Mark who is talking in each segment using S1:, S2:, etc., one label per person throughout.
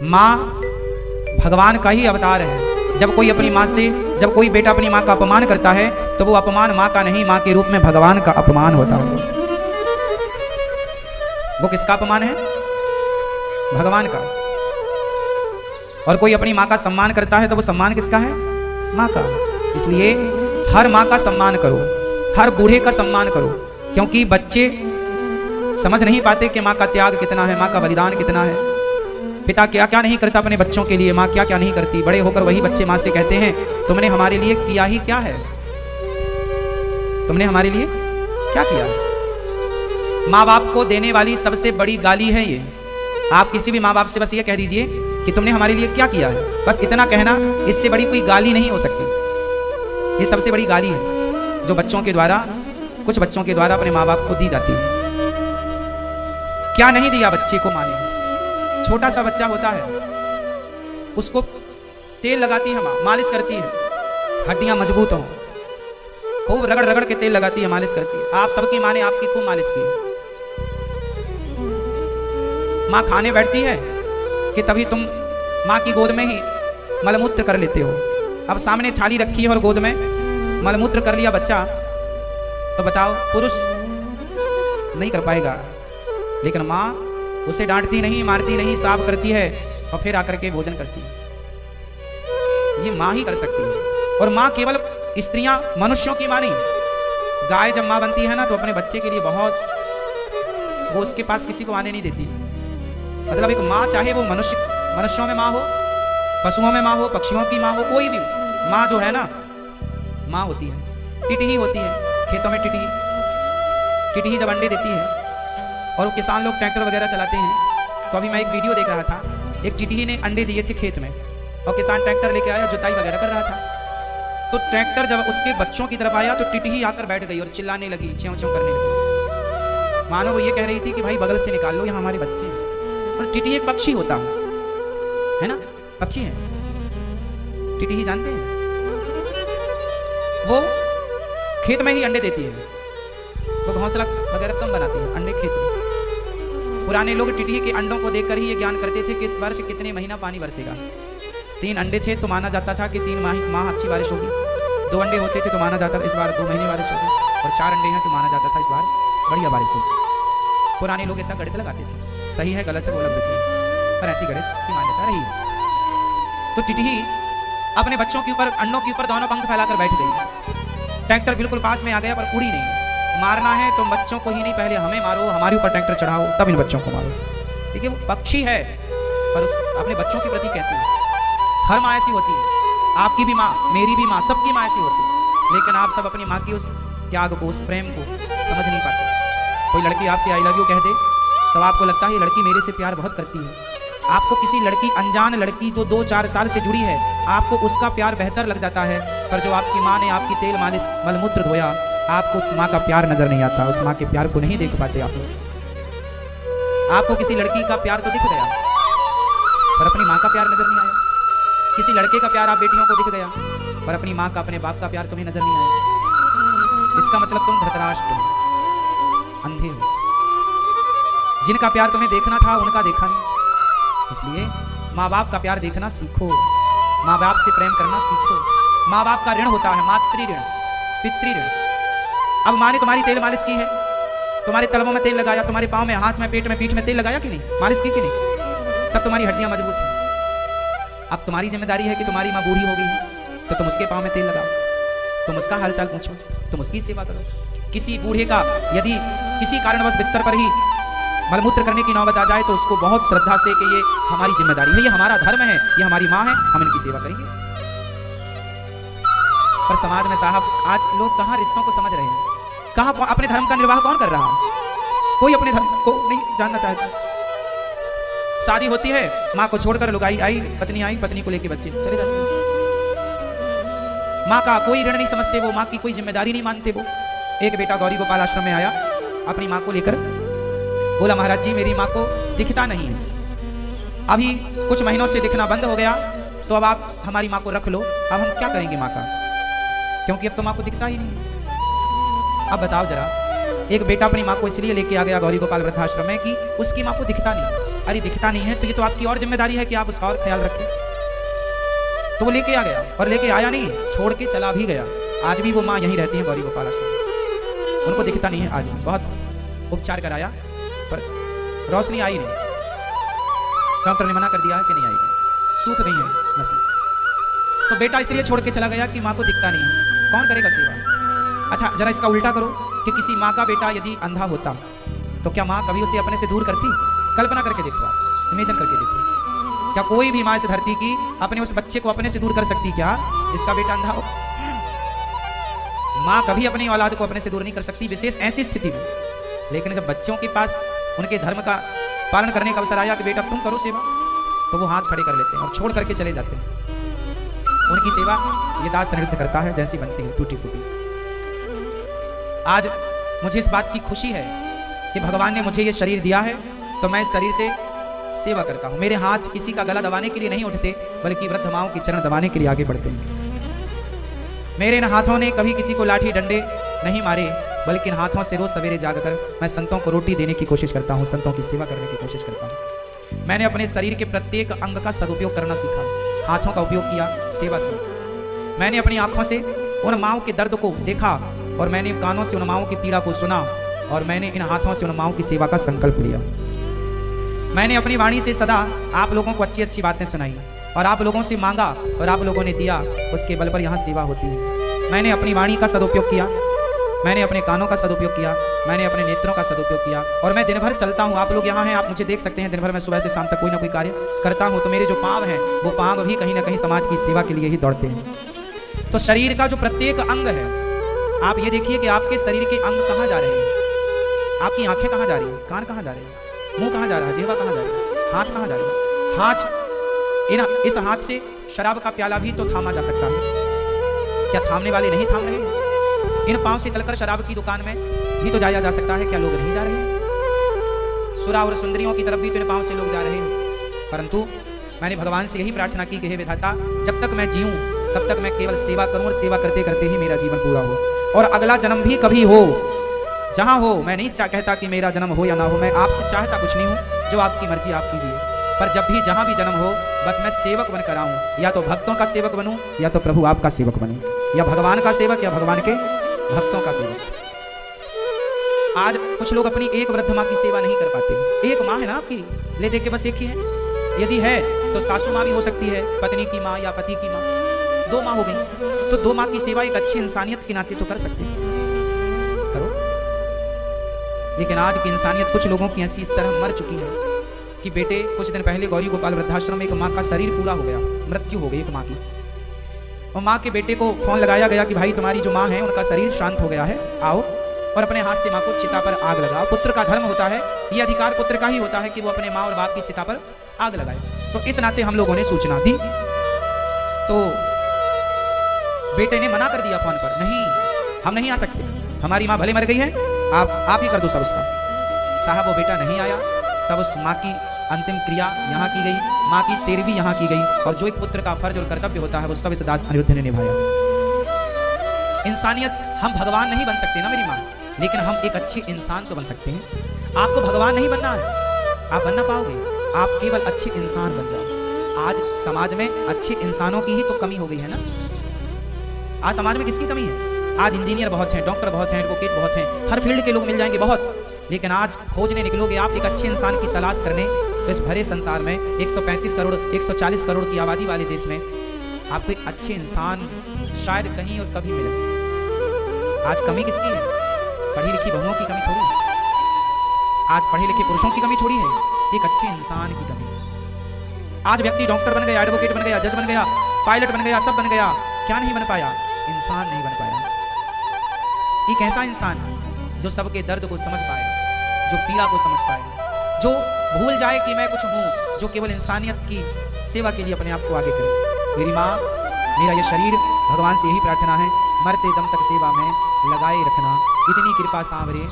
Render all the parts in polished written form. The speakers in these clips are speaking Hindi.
S1: माँ भगवान का ही अवतार है। जब कोई अपनी माँ से, जब कोई बेटा अपनी माँ का अपमान करता है तो वो अपमान माँ का नहीं, माँ के रूप में भगवान का अपमान होता है। वो किसका अपमान है? भगवान का। और कोई अपनी माँ का सम्मान करता है तो वो सम्मान किसका है? माँ का। इसलिए हर माँ का सम्मान करो, हर बूढ़े का सम्मान करो, क्योंकि बच्चे समझ नहीं पाते कि माँ का त्याग कितना है, माँ का बलिदान कितना है। पिता क्या क्या नहीं करता अपने बच्चों के लिए, माँ क्या क्या नहीं करती। बड़े होकर वही बच्चे माँ से कहते हैं तुमने हमारे लिए किया ही क्या है, तुमने हमारे लिए क्या किया। माँ बाप को देने वाली सबसे बड़ी गाली है ये। आप किसी भी माँ बाप से बस ये कह दीजिए कि तुमने हमारे लिए क्या किया है, बस इतना कहना, इससे बड़ी कोई गाली नहीं हो सकती। ये सबसे बड़ी गाली है जो बच्चों के द्वारा, कुछ बच्चों के द्वारा अपने माँ बाप को दी जाती है। क्या नहीं दिया बच्चे को माँ ने। छोटा सा बच्चा होता है, उसको तेल लगाती है माँ, मालिश करती है, हड्डियां मजबूत हों, खूब रगड़ रगड़ के तेल लगाती है, मालिश करती है। आप सबकी माँ ने आपकी खूब मालिश की। माँ खाने बैठती है कि तभी तुम माँ की गोद में ही मलमूत्र कर लेते हो। अब सामने थाली रखी है और गोद में मलमूत्र कर लिया बच्चा, तो बताओ पुरुष नहीं कर पाएगा, लेकिन माँ उसे डांटती नहीं, मारती नहीं, साफ करती है और फिर आकर के भोजन करती है। ये माँ ही कर सकती है। और माँ केवल स्त्रियां, मनुष्यों की माँ नहीं। गाय जब माँ बनती है ना तो अपने बच्चे के लिए बहुत, वो उसके पास किसी को आने नहीं देती। मतलब एक माँ, चाहे वो मनुष्यों में माँ हो, पशुओं में माँ हो, पक्षियों की माँ हो, कोई भी माँ जो है ना माँ होती है। टिटही होती है खेतों में, टिटही जब अंडे देती है और किसान लोग ट्रैक्टर वगैरह चलाते हैं, तो अभी मैं एक वीडियो देख रहा था, एक टिटही ने अंडे दिए थे खेत में और किसान ट्रैक्टर लेके आया, जुताई वगैरह कर रहा था। तो ट्रैक्टर जब उसके बच्चों की तरफ आया तो टिटही आकर बैठ गई और चिल्लाने लगी, च्यों च्यों करने लगी। मानो वो ये कह रही थी कि भाई बगल से निकाल लो, यहाँ हमारे बच्चे हैं। और टिटही एक पक्षी होता है ना, पक्षी है टिटही, जानते हैं? वो खेत में ही अंडे देती है, वो घोंसला वगैरह कम बनाती है, अंडे खेत में। पुराने लोग टिटही के अंडों को देखकर ही ये ज्ञान करते थे कि इस वर्ष कितने महीना पानी बरसेगा। 3 अंडे थे तो माना जाता था कि 3 माह अच्छी बारिश होगी। 2 अंडे होते थे तो माना जाता था इस बार 2 महीने बारिश होगी। और 4 अंडे हैं तो माना जाता था इस बार बढ़िया बारिश होगी। पुराने लोग ऐसा गणित लगाते थे। सही है गलत है वो अलग विषय, पर ऐसी गणित की मान्यता रही। तो टिटही अपने बच्चों के ऊपर, अंडों के ऊपर दोनों पंख फैलाकर बैठ गई। ट्रैक्टर बिल्कुल पास में आ गया पर उड़ी नहीं। मारना है तो बच्चों को ही नहीं, पहले हमें मारो, हमारे ऊपर ट्रैक्टर चढ़ाओ, तब इन बच्चों को मारो। देखिए वो पक्षी है पर अपने बच्चों के प्रति कैसे है। हर माँ ऐसी होती है, आपकी भी माँ, मेरी भी माँ, सबकी माँ ऐसी होती है। लेकिन आप सब अपनी माँ की उस त्याग को, उस प्रेम को समझ नहीं पाते। कोई लड़की आपसे आई लव यू कह दे तो आपको लगता है ये लड़की मेरे से प्यार बहुत करती है। आपको किसी लड़की, अनजान लड़की जो 2-4 साल से जुड़ी है, आपको उसका प्यार बेहतर लग जाता है। पर जो आपकी माँ ने आपकी तेल मालिश, मलमूत्र धोया, आपको उस माँ का प्यार नजर नहीं आता, उस माँ के प्यार को नहीं देख पाते आप लोग। आपको किसी लड़की का प्यार तो दिख गया पर अपनी माँ का प्यार नजर नहीं आया। किसी लड़के का प्यार आप बेटियों को दिख गया पर अपनी माँ का, अपने बाप का प्यार तुम्हें नजर नहीं आया। इसका मतलब तुम धृतराष्ट्र हो, अंधे हो। जिनका प्यार तुम्हें देखना था उनका देखा नहीं। इसलिए माँ बाप का प्यार देखना सीखो, माँ बाप से प्रेम करना सीखो। माँ बाप का ऋण होता है, मातृ ऋण, पितृ ऋण। अब माँ ने तुम्हारी तेल मालिश की है, तुम्हारे तलवों में तेल लगाया, तुम्हारे पाँव में, हाथ में, पेट में, पीठ में तेल लगाया कि नहीं, मालिश की कि नहीं, तब तुम्हारी हड्डियां मजबूत हैं। अब तुम्हारी जिम्मेदारी है कि तुम्हारी माँ बूढ़ी हो गई है तो तुम उसके पाँव में तेल लगाओ, तुम उसका हालचाल पूछो, तुम उसकी सेवा करो। किसी बूढ़े का यदि किसी कारणवश बिस्तर पर ही मलमूत्र करने की नौबत आ जाए तो उसको बहुत श्रद्धा से कि ये हमारी जिम्मेदारी है, ये हमारा धर्म है, ये हमारी माँ है, हम इनकी सेवा करेंगे। पर समाज में साहब आज लोग कहाँ रिश्तों को समझ रहे हैं, कहाँ अपने धर्म का निर्वाह कौन कर रहा है। कोई अपने धर्म को नहीं जानना चाहता। शादी होती है, माँ को छोड़कर लोग आई, पत्नी आई, पत्नी को लेके बच्चे चले जाते हैं। माँ का कोई ऋण नहीं समझते वो, माँ की कोई जिम्मेदारी नहीं मानते वो। एक बेटा गौरी गोपाल आश्रम में आया अपनी माँ को लेकर, बोला महाराज जी मेरी माँ को दिखता नहीं है, अभी कुछ महीनों से दिखना बंद हो गया, तो अब आप हमारी माँ को रख लो, अब हम क्या करेंगे माँ का, क्योंकि अब तो माँ को दिखता ही नहीं। अब बताओ जरा, एक बेटा अपनी माँ को इसलिए लेके आ गया गौरी गोपाल वृद्धाश्रम में कि उसकी माँ को दिखता नहीं। अरे दिखता नहीं है तो ये तो आपकी और जिम्मेदारी है कि आप उसका और ख्याल रखें। तो वो लेके आ गया, और लेके आया नहीं, छोड़ के चला भी गया। आज भी वो माँ यहीं रहती हैं, गौरी गोपाल आश्रम। उनको दिखता नहीं है आज भी। बहुत उपचार कराया पर रोशनी आई नहीं। डॉक्टर ने मना कर दिया है कि नहीं आएगी, सूख गई है नसें। तो बेटा इसलिए छोड़ के चला गया कि माँ को दिखता नहीं है, कौन करेगा सेवा। अच्छा जरा इसका उल्टा करो कि किसी माँ का बेटा यदि अंधा होता तो क्या माँ कभी उसे अपने से दूर करती? कल्पना करके देखो, इमेजिन करके देखो, क्या कोई भी माँ इस धरती की अपने उस बच्चे को अपने से दूर कर सकती क्या जिसका बेटा अंधा हो? माँ कभी अपनी औलाद को अपने से दूर नहीं कर सकती, विशेष ऐसी स्थिति में। लेकिन जब बच्चों के पास उनके धर्म का पालन करने का अवसर आया कि बेटा तुम करो सेवा, तो वो हाथ खड़े कर लेते हैं और छोड़ करके चले जाते हैं। उनकी सेवा ये दास नृत्य करता है जैसी बनती है, टूटी फूटी। आज मुझे इस बात की खुशी है कि भगवान ने मुझे ये शरीर दिया है, तो मैं इस शरीर से सेवा करता हूँ। मेरे हाथ किसी का गला दबाने के लिए नहीं उठते, बल्कि वृद्ध माओं के चरण दबाने के लिए आगे बढ़ते हैं। मेरे इन हाथों ने कभी किसी को लाठी डंडे नहीं मारे, बल्कि इन हाथों से रोज सवेरे जागकर मैं संतों को रोटी देने की कोशिश करता हूँ, संतों की सेवा करने की कोशिश करता हूँ। मैंने अपने शरीर के प्रत्येक अंग का सदुपयोग करना सीखा, हाथों का उपयोग किया सेवा से। मैंने अपनी आंखों से उन माओं के दर्द को देखा, और मैंने कानों से उन माओं की पीड़ा को सुना, और मैंने इन हाथों से उन माओं की सेवा का संकल्प लिया। मैंने अपनी वाणी से सदा आप लोगों को अच्छी अच्छी बातें सुनाई, और आप लोगों से मांगा और आप लोगों ने दिया, उसके बल पर यहाँ सेवा होती है। मैंने अपनी वाणी का सदुपयोग किया, मैंने अपने कानों का सदुपयोग किया, मैंने अपने नेत्रों का सदुपयोग किया, और मैं दिन भर चलता हूँ। आप लोग यहाँ हैं, आप मुझे देख सकते हैं, दिन भर मैं सुबह से शाम तक कोई ना कोई कार्य करता हूँ। तो मेरे जो पाँव हैं वो पाँव भी कहीं ना कहीं समाज की सेवा के लिए ही दौड़ते हैं। तो शरीर का जो प्रत्येक अंग है, आप ये देखिए कि आपके शरीर के अंग कहाँ जा रहे हैं। आपकी आंखें कहाँ जा रही हैं, कान कहाँ जा रहे हैं, मुंह कहाँ जा रहा है, जिह्वा कहाँ जा रही है, हाथ कहाँ जा रही है। हाथ, इस हाथ से शराब का प्याला भी तो थामा जा सकता है, क्या थामने वाले नहीं थाम रहे हैं? इन पांव से चलकर शराब की दुकान में भी तो जाया जा सकता है, क्या लोग नहीं जा रहे हैं? सुरा और सुंदरियों की तरफ भी तो इन पांव से लोग जा रहे हैं। परंतु मैंने भगवान से यही प्रार्थना की कि हे विधाता, जब तक मैं जीऊं तब तक मैं केवल सेवा करूं, और सेवा करते करते ही मेरा जीवन पूरा हो, और अगला जन्म भी कभी हो, जहां हो। मैं नहीं कहता कि मेरा जन्म हो या ना हो, मैं आपसे चाहता कुछ नहीं हूं, जो आपकी मर्जी आप कीजिए। पर जब भी जहां भी जन्म हो, बस मैं सेवक बनकर आऊं, या तो भक्तों का सेवक बनूं, या तो प्रभु आपका सेवक बनूं, या भगवान का सेवक, या भगवान के भक्तों का सेवक। आज कुछ लोग अपनी एक वृद्ध माँ की सेवा नहीं कर पाते। एक माँ है ना आपकी, ले दे के बस एक ही है, यदि है तो सासू माँ भी हो सकती है, पत्नी की माँ या पति की माँ, 2 माँ हो गई। तो 2 माँ की सेवा एक अच्छी इंसानियत के नाते तो कर सकते हैं, करो। लेकिन आज की इंसानियत कुछ लोगों की ऐसी इस तरह मर चुकी है कि बेटे, कुछ दिन पहले गौरी गोपाल वृद्धाश्रम में एक माँ का शरीर पूरा हो गया, मृत्यु हो गई एक माँ की। और माँ के बेटे को फोन लगाया गया कि भाई तुम्हारी जो माँ है उनका शरीर शांत हो गया है, आओ और अपने हाथ से माँ को चिता पर आग लगाओ। पुत्र का धर्म होता है, ये अधिकार पुत्र का ही होता है कि वो अपने माँ और बाप की चिता पर आग लगाए। तो इस नाते हम लोगों ने सूचना दी, तो बेटे ने मना कर दिया फोन पर, नहीं हम नहीं आ सकते, हमारी माँ भले मर गई है, आप ही कर दो सब उसका। साहब वो बेटा नहीं आया, तब उस माँ की अंतिम क्रिया यहाँ की गई, माँ की तेरहवीं यहाँ की गई, और जो एक पुत्र का फर्ज और कर्तव्य होता है वो सब इस दास अनिरुद्ध ने निभाया। इंसानियत, हम भगवान नहीं बन सकते ना मेरी माँ, लेकिन हम एक अच्छे इंसान तो बन सकते हैं। आपको भगवान नहीं बनना है, आप बनना पाओगे, आप केवल अच्छे इंसान बन जाओ। आज समाज में अच्छे इंसानों की ही तो कमी हो गई है ना। आज समाज में किसकी कमी है? आज इंजीनियर बहुत हैं, डॉक्टर बहुत हैं, एडवोकेट बहुत हैं, हर फील्ड के लोग मिल जाएंगे बहुत, लेकिन आज खोजने निकलोगे आप एक अच्छे इंसान की तलाश करने, तो इस भरे संसार में 135 करोड़ 140 करोड़ की आबादी वाले देश में आपको एक अच्छे इंसान शायद कहीं और कभी मिले। आज कमी किसकी है? पढ़ी लिखी बहुओं की कमी थोड़ी है, आज पढ़े लिखे पुरुषों की कमी थोड़ी है, एक अच्छे इंसान की कमी। आज व्यक्ति डॉक्टर बन गया, एडवोकेट बन गया, जज बन गया, पायलट बन गया, सब बन गया, क्या नहीं बन पाया? इंसान नहीं बन पाया। एक ऐसा इंसान जो सबके दर्द को समझ पाए, जो पीड़ा को समझ पाए, जो भूल जाए कि मैं कुछ हूँ, जो केवल इंसानियत की सेवा के लिए अपने आप को आगे करे। मेरी माँ, मेरा ये शरीर, भगवान से यही प्रार्थना है, मरते दम तक सेवा में लगाए रखना, इतनी कृपा सांवरे,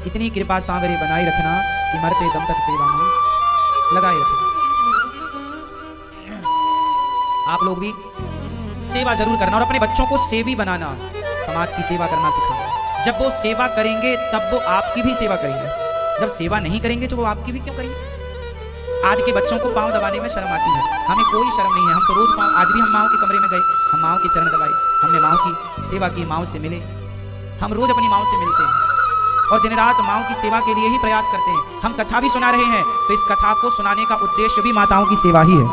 S1: इतनी कृपा सांवरे बनाए रखना कि मरते दम तक सेवा में लगाए रखना। आप लोग भी सेवा जरूर करना, और अपने बच्चों को सेवी बनाना, समाज की सेवा करना सिखाना। जब वो सेवा करेंगे तब वो आपकी भी सेवा करेंगे, जब सेवा नहीं करेंगे तो वो आपकी भी क्यों करेंगे? आज के बच्चों को पाँव दबाने में शर्म आती है, हमें कोई शर्म नहीं है। हम तो रोज पाँव, आज भी हम माँओं के कमरे में गए, हम माँओं के चरण दबाए, हमने माँओं की सेवा की, माँओं से मिले। हम रोज अपनी माँओं से मिलते हैं और दिन रात माँओं की सेवा के लिए ही प्रयास करते हैं। हम कथा भी सुना रहे हैं तो इस कथा को सुनाने का उद्देश्य भी माताओं की सेवा ही है।